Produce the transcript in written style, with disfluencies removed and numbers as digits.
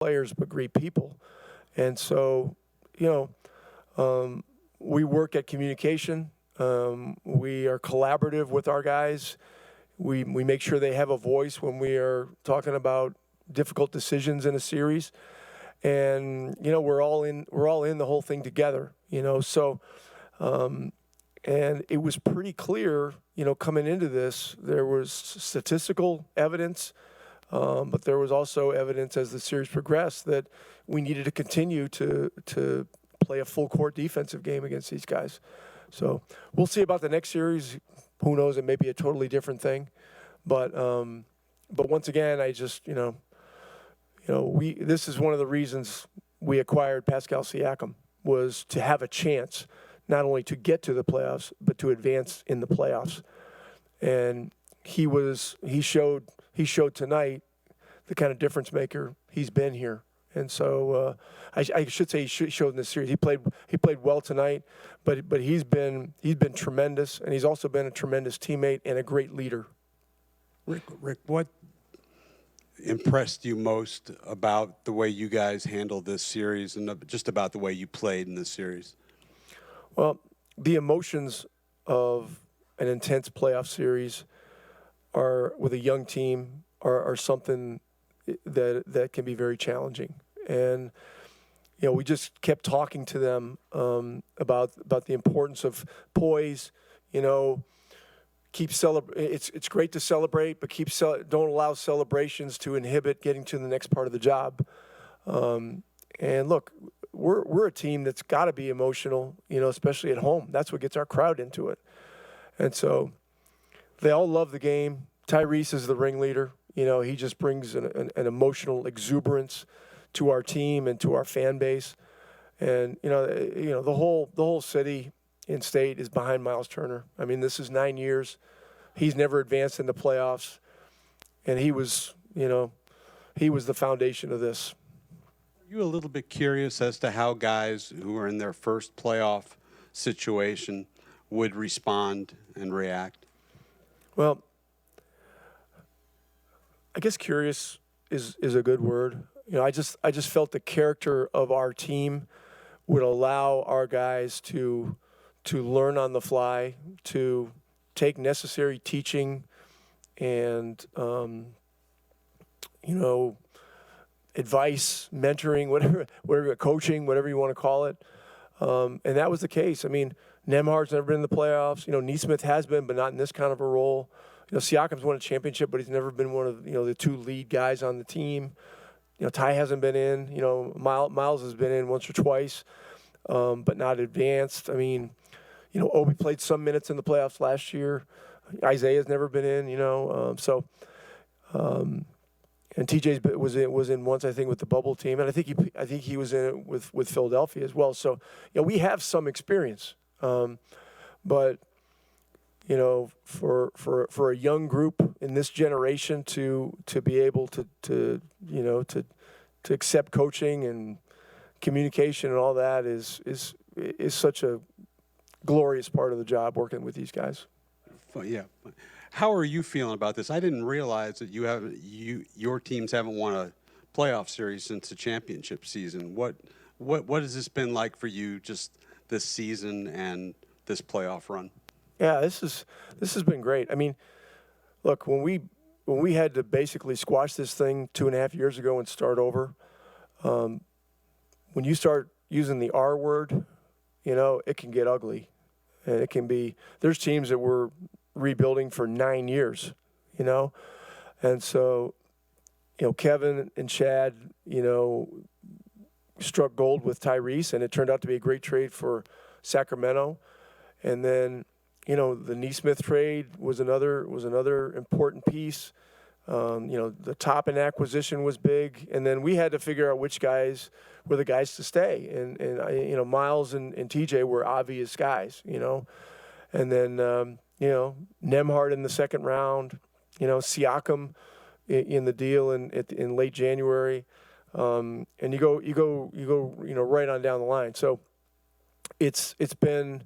players, but great people. And so, we work at communication. We are collaborative with our guys. We make sure they have a voice when we are talking about difficult decisions in a series. And, we're all in the whole thing together, so, and it was pretty clear, coming into this, there was statistical evidence, but there was also evidence as the series progressed that we needed to continue to play a full court defensive game against these guys. So we'll see about the next series. Who knows? It may be a totally different thing, but once again, I just, this is one of the reasons we acquired Pascal Siakam, was to have a chance not only to get to the playoffs, but to advance in the playoffs. And he showed tonight the kind of difference maker he's been here. And so I should say he showed in this series. He played well tonight, but he's been tremendous, and he's also been a tremendous teammate and a great leader. Rick, what impressed you most about the way you guys handled this series and just about the way you played in this series? Well, the emotions of an intense playoff series are, with a young team, are something that can be very challenging. And we just kept talking to them about the importance of poise. It's great to celebrate, but don't allow celebrations to inhibit getting to the next part of the job. And look, we're a team that's got to be emotional, especially at home. That's what gets our crowd into it. And so they all love the game. Tyrese is the ringleader. He just brings an emotional exuberance to our team and to our fan base. And the whole city and state is behind Miles Turner. I mean, this is 9 years. He's never advanced in the playoffs, and he was the foundation of this. Are you a little bit curious as to how guys who are in their first playoff situation would respond and react? Well, I guess curious is a good word. I just felt the character of our team would allow our guys to learn on the fly, to take necessary teaching and advice, mentoring, whatever, coaching, whatever you want to call it. And that was the case. I mean, Nembhard's never been in the playoffs. Nesmith has been, but not in this kind of a role. Siakam's won a championship, but he's never been one of the two lead guys on the team. Ty hasn't been in. Miles has been in once or twice, but not advanced. I mean, Obi played some minutes in the playoffs last year. Isaiah's never been in. And TJ was in once, I think, with the bubble team, and I think he was in it with Philadelphia as well. So we have some experience, but for a young group in this generation to be able to accept coaching and communication and all that is such a glorious part of the job, working with these guys. Yeah. How are you feeling about this? I didn't realize that your teams haven't won a playoff series since the championship season. What has this been like for you, just this season and this playoff run? Yeah, this has been great. I mean, look, when we had to basically squash this thing 2.5 years ago and start over, when you start using the R word, it can get ugly. And it can be, there's teams that were rebuilding for 9 years, And so, Kevin and Chad, struck gold with Tyrese, and it turned out to be a great trade for Sacramento. And then, the Nesmith trade was another important piece. The Toppin acquisition was big, and then we had to figure out which guys were the guys to stay. And Miles and TJ were obvious guys, And then, Nembhard in the second round, Siakam in the deal in late January, and you go right on down the line. So it's been